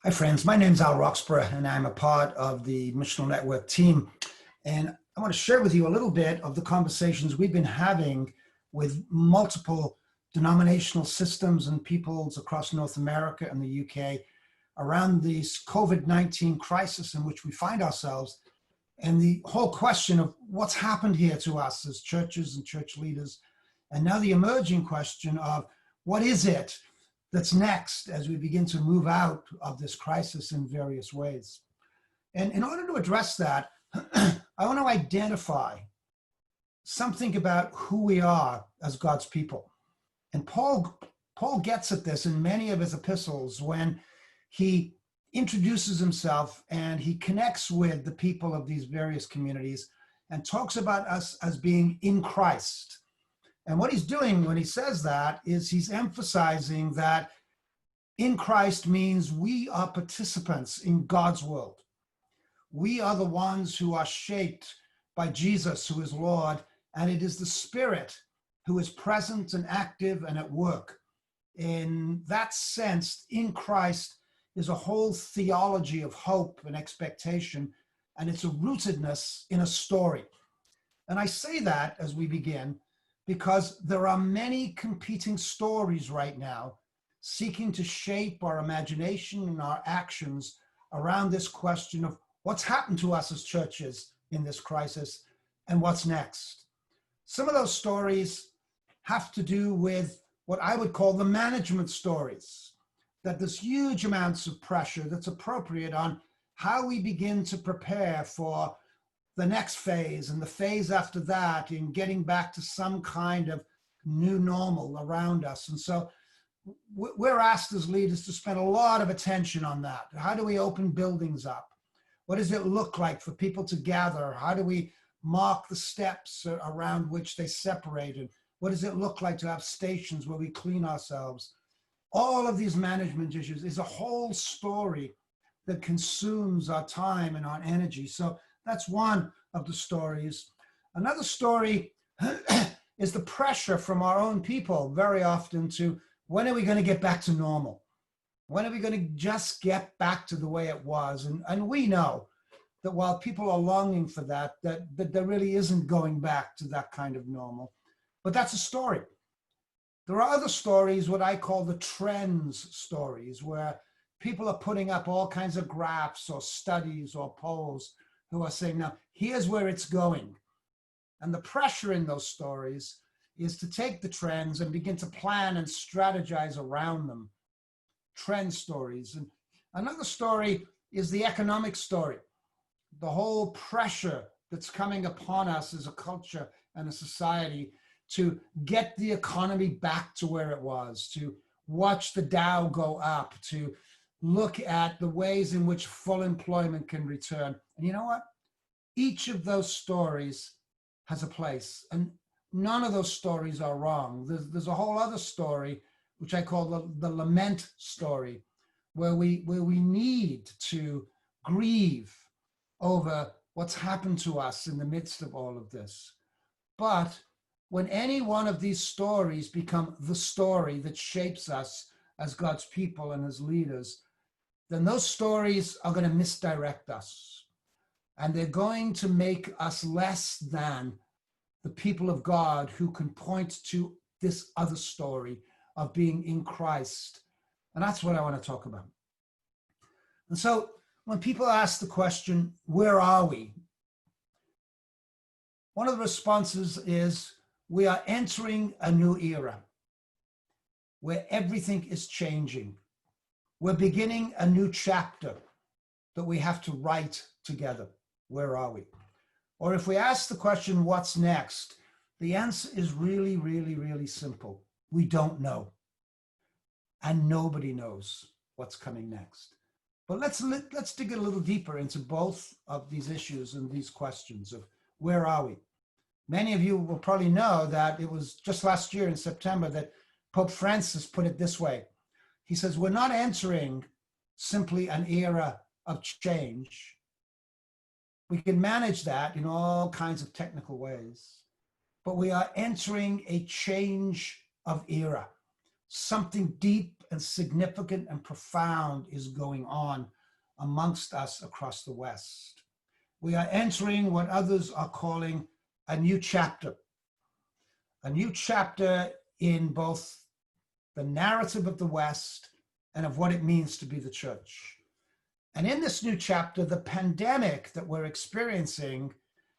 Hi, friends. My name is Roxburgh, and I'm a part of the Missional Network team. And I want to share with you a little bit of the conversations we've been having with multiple denominational systems and peoples across North America and the UK around this COVID-19 crisis in which we find ourselves, and the whole question of what's happened here to us as churches and church leaders, and now the emerging question of what is it that's next as we begin to move out of this crisis in various ways. And in order to address that, I want to identify something about who we are as God's people. And Paul gets at this in many of his epistles when he introduces himself and he connects with the people of these various communities and talks about us as being in Christ. And what he's doing when he says that is he's emphasizing that in Christ means we are participants in God's world. We are the ones who are shaped by Jesus, who is Lord, and it is the Spirit who is present and active and at work. In that sense, in Christ is a whole theology of hope and expectation, and it's a rootedness in a story. And I say that as we begin because there are many competing stories right now seeking to shape our imagination and our actions around this question of what's happened to us as churches in this crisis and what's next. Some of those stories have to do with what I would call the management stories, that there's huge amounts of pressure that's appropriate on how we begin to prepare for the next phase and the phase after that in getting back to some kind of new normal around us. And so we're asked as leaders to spend a lot of attention on that. How do we open buildings up? What does it look like for people to gather? How do we mark the steps around which they separated? What does it look like to have stations where we clean ourselves? All of these management issues is a whole story that consumes our time and our energy. So that's one of the stories. Another story is the pressure from our own people very often to when are we going to get back to normal? When are we going to just get back to the way it was? And we know that while people are longing for that there really isn't going back to that kind of normal. But that's a story. There are other stories, what I call the trends stories, where people are putting up all kinds of graphs or studies or polls who are saying, now, here's where it's going. And the pressure in those stories is to take the trends and begin to plan and strategize around them. Trend stories. And another story is the economic story. The whole pressure that's coming upon us as a culture and a society to get the economy back to where it was, to watch the Dow go up, to look at the ways in which full employment can return. And you know what? Each of those stories has a place, and none of those stories are wrong. There's a whole other story, which I call the lament story, where we need to grieve over what's happened to us in the midst of all of this. But when any one of these stories become the story that shapes us as God's people and as leaders, then those stories are going to misdirect us. And they're going to make us less than the people of God who can point to this other story of being in Christ. And that's what I want to talk about. And so when people ask the question, where are we? One of the responses is, we are entering a new era where everything is changing. We're beginning a new chapter that we have to write together. Where are we? Or if we ask the question, what's next? The answer is really, really, really simple. We don't know. And nobody knows what's coming next. But let's dig a little deeper into both of these issues and these questions of where are we? Many of you will probably know that it was just last year in September that Pope Francis put it this way. He says, we're not entering simply an era of change. We can manage that in all kinds of technical ways, but we are entering a change of era. something deep and significant and profound is going on amongst us across the West. We are entering what others are calling a new chapter in both the narrative of the West and of what it means to be the church. And in this new chapter, the pandemic that we're experiencing,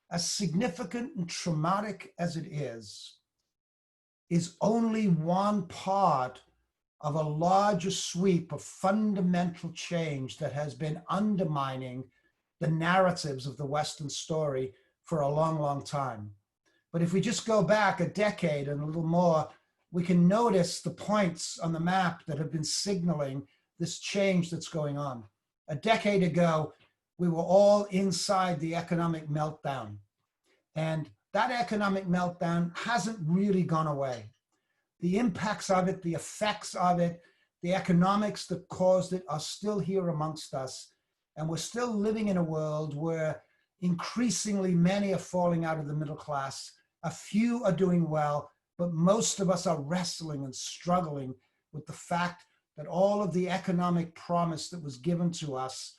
as significant and traumatic as it is only one part of a larger sweep of fundamental change that has been undermining the narratives of the Western story for a long, long time. But if we just go back a decade and a little more, we can notice the points on the map that have been signaling this change that's going on. A decade ago, we were all inside the economic meltdown. And that economic meltdown hasn't really gone away. The impacts of it, the effects of it, the economics that caused it are still here amongst us. And we're still living in a world where increasingly many are falling out of the middle class. A few are doing well, but most of us are wrestling and struggling with the fact that all of the economic promise that was given to us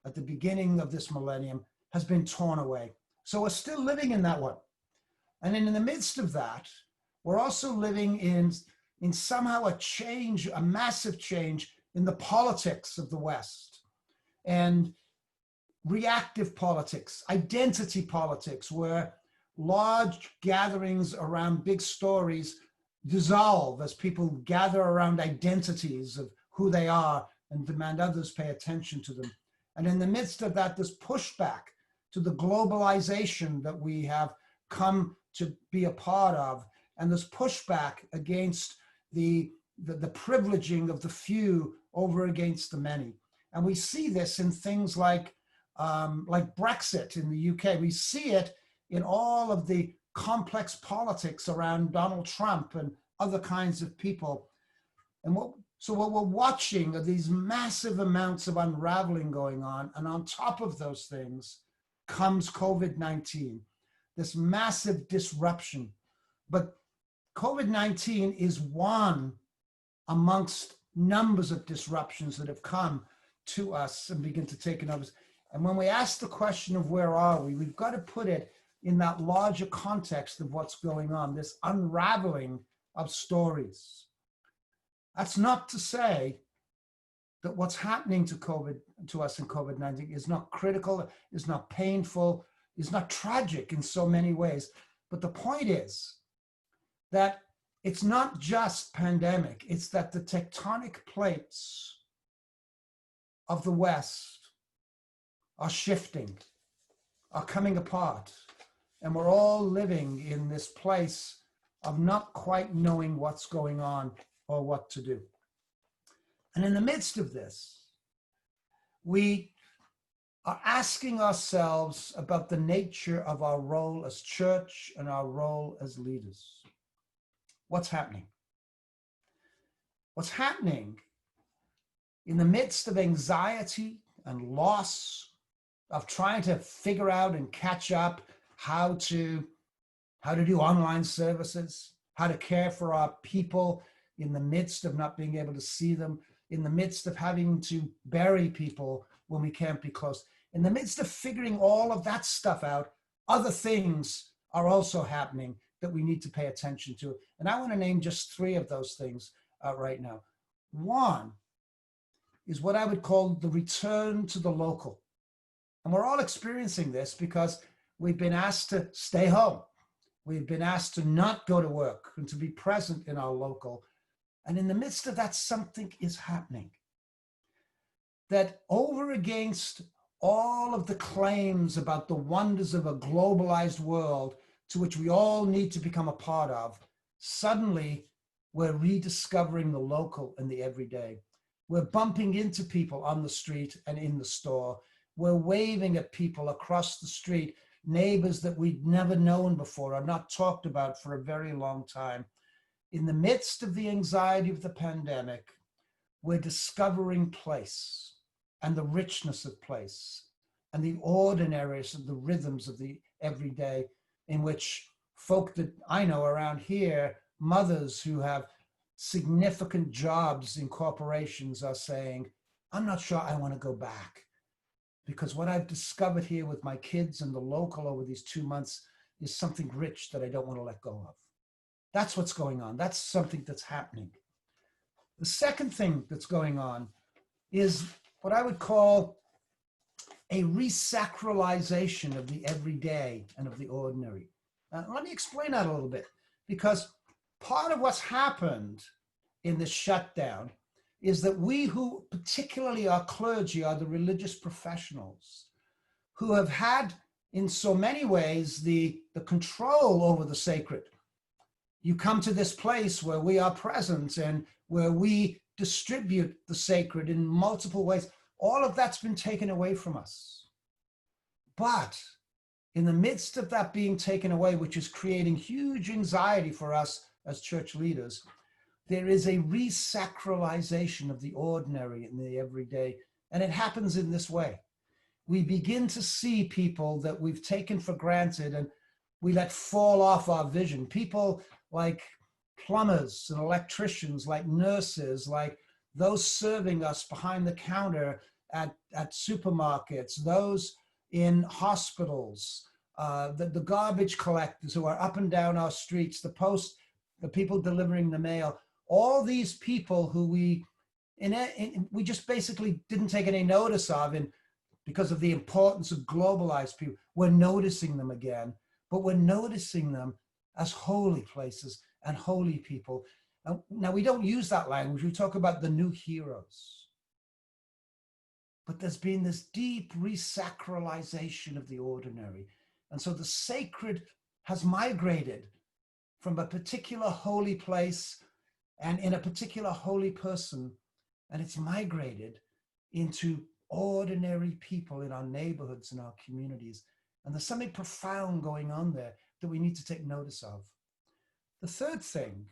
at the beginning of this millennium has been torn away. So we're still living in that one. And in the midst of that, we're also living in somehow a change, a massive change in the politics of the West, and reactive politics, identity politics, where large gatherings around big stories dissolve as people gather around identities of who they are and demand others pay attention to them. And in the midst of that, there's pushback to the globalization that we have come to be a part of. And there's pushback against the privileging of the few over against the many. And we see this in things like Brexit in the UK. We see it in all of the complex politics around Donald Trump and other kinds of people. And what we're watching are these massive amounts of unraveling going on. And on top of those things comes COVID-19, this massive disruption. But COVID-19 is one amongst numbers of disruptions that have come to us and begin to take it over. And when we ask the question of where are we, we've got to put it in that larger context of what's going on, this unraveling of stories. That's not to say that what's happening to us in COVID-19 is not critical, is not painful, is not tragic in so many ways. But the point is that it's not just pandemic, it's that the tectonic plates of the West are shifting, are coming apart. And we're all living in this place of not quite knowing what's going on or what to do. And in the midst of this, we are asking ourselves about the nature of our role as church and our role as leaders. What's happening? What's happening in the midst of anxiety and loss, of trying to figure out and catch up how to do online services, how to care for our people in the midst of not being able to see them, in the midst of having to bury people when we can't be close. In the midst of figuring all of that stuff out, other things are also happening that we need to pay attention to. And I want to name just three of those things right now. One is what I would call the return to the local. And we're all experiencing this because we've been asked to stay home. We've been asked to not go to work and to be present in our local. And in the midst of that, something is happening. That over against all of the claims about the wonders of a globalized world to which we all need to become a part of, suddenly we're rediscovering the local and the everyday. We're bumping into people on the street and in the store. We're waving at people across the street, neighbors that we'd never known before or not talked about for a very long time. In the midst of the anxiety of the pandemic, we're discovering place and the richness of place and the ordinariness of the rhythms of the everyday, in which folk that I know around here, mothers who have significant jobs in corporations are saying, I'm not sure I want to go back, because what I've discovered here with my kids and the local over these 2 months is something rich that I don't want to let go of. That's what's going on. That's something that's happening. The second thing that's going on is what I would call a resacralization of the everyday and of the ordinary. Let me explain that a little bit, because part of what's happened in this shutdown is that we who, particularly our clergy, are the religious professionals who have had, in so many ways, the control over the sacred. You come to this place where we are present and where we distribute the sacred in multiple ways. All of that's been taken away from us. But in the midst of that being taken away, which is creating huge anxiety for us as church leaders, there is a resacralization of the ordinary and the everyday. And it happens in this way. We begin to see people that we've taken for granted and we let fall off our vision. People like plumbers and electricians, like nurses, like those serving us behind the counter at supermarkets, those in hospitals, the garbage collectors who are up and down our streets, the people delivering the mail, all these people who we just basically didn't take any notice of, and because of the importance of globalized people, we're noticing them again, but we're noticing them as holy places and holy people. Now, we don't use that language. We talk about the new heroes. But there's been this deep resacralization of the ordinary. And so the sacred has migrated from a particular holy place and in a particular holy person, and it's migrated into ordinary people in our neighborhoods and our communities. And there's something profound going on there that we need to take notice of. The third thing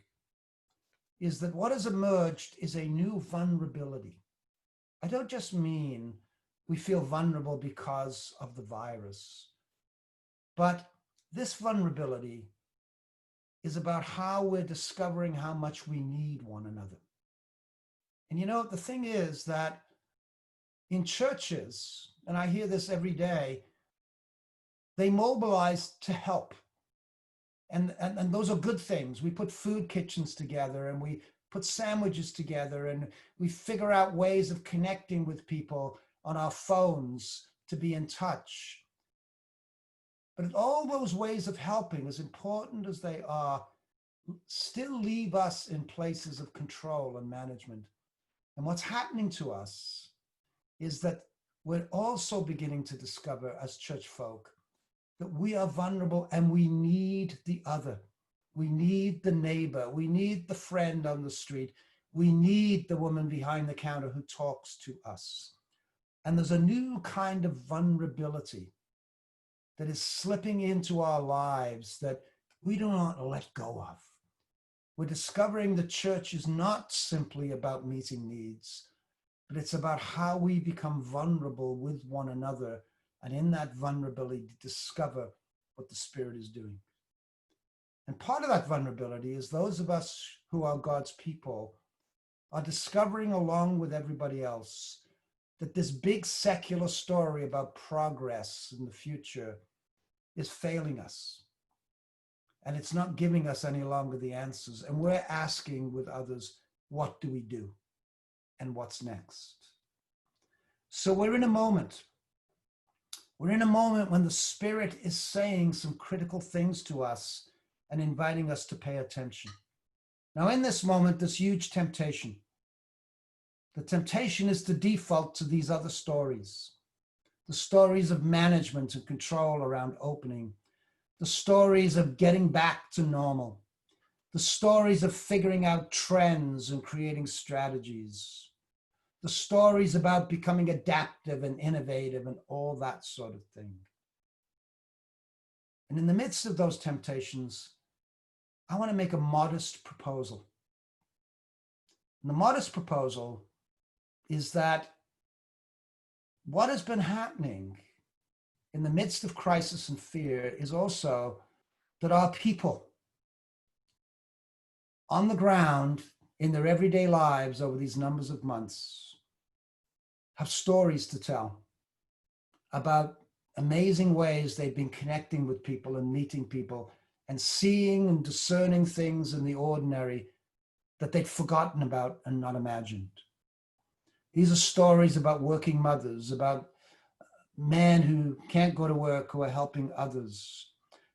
is that what has emerged is a new vulnerability. I don't just mean we feel vulnerable because of the virus, but this vulnerability is about how we're discovering how much we need one another. And you know, the thing is that in churches, and I hear this every day, they mobilize to help. And those are good things. We put food kitchens together and we put sandwiches together and we figure out ways of connecting with people on our phones to be in touch. But all those ways of helping, as important as they are, still leave us in places of control and management. And what's happening to us is that we're also beginning to discover as church folk that we are vulnerable and we need the other. We need the neighbor. We need the friend on the street. We need the woman behind the counter who talks to us. And there's a new kind of vulnerability that is slipping into our lives that we do not let go of. We're discovering the church is not simply about meeting needs, but it's about how we become vulnerable with one another, and in that vulnerability discover what the Spirit is doing. And part of that vulnerability is those of us who are God's people are discovering, along with everybody else, that this big secular story about progress in the future is failing us. And it's not giving us any longer the answers. And we're asking with others, what do we do? And what's next? So we're in a moment. We're in a moment when the Spirit is saying some critical things to us and inviting us to pay attention. Now, in this moment, there's huge temptation. The temptation is to default to these other stories, the stories of management and control around opening, the stories of getting back to normal, the stories of figuring out trends and creating strategies, the stories about becoming adaptive and innovative and all that sort of thing. And in the midst of those temptations, I want to make a modest proposal. And the modest proposal is that what has been happening in the midst of crisis and fear is also that our people on the ground in their everyday lives over these numbers of months have stories to tell about amazing ways they've been connecting with people and meeting people and seeing and discerning things in the ordinary that they'd forgotten about and not imagined. These are stories about working mothers, about men who can't go to work who are helping others,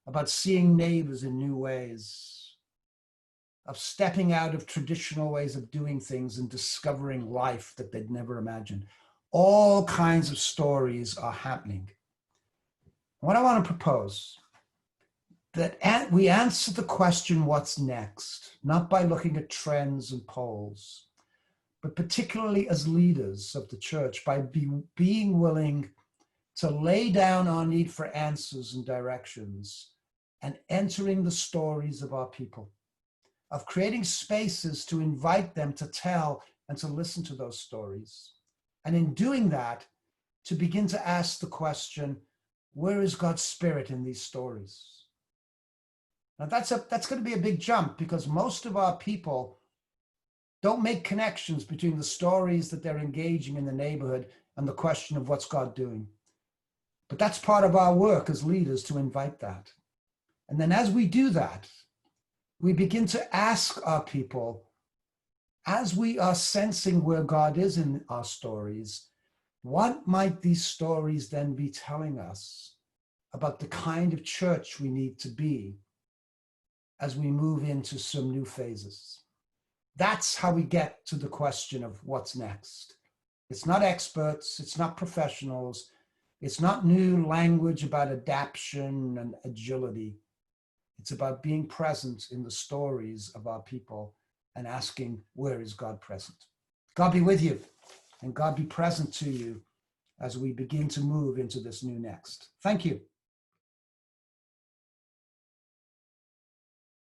about seeing neighbors in new ways, of stepping out of traditional ways of doing things and discovering life that they'd never imagined. All kinds of stories are happening. What I want to propose, that we answer the question, what's next, not by looking at trends and polls, but particularly as leaders of the church, by being willing to lay down our need for answers and directions and entering the stories of our people, of creating spaces to invite them to tell and to listen to those stories. And in doing that, to begin to ask the question, where is God's Spirit in these stories? Now that's going to be a big jump, because most of our people don't make connections between the stories that they're engaging in the neighborhood and the question of what's God doing. But that's part of our work as leaders, to invite that. And then as we do that, we begin to ask our people, as we are sensing where God is in our stories, what might these stories then be telling us about the kind of church we need to be as we move into some new phases? That's how we get to the question of what's next. It's not experts, it's not professionals, it's not new language about adaptation and agility. It's about being present in the stories of our people and asking, where is God present? God be with you, and God be present to you as we begin to move into this new next. Thank you.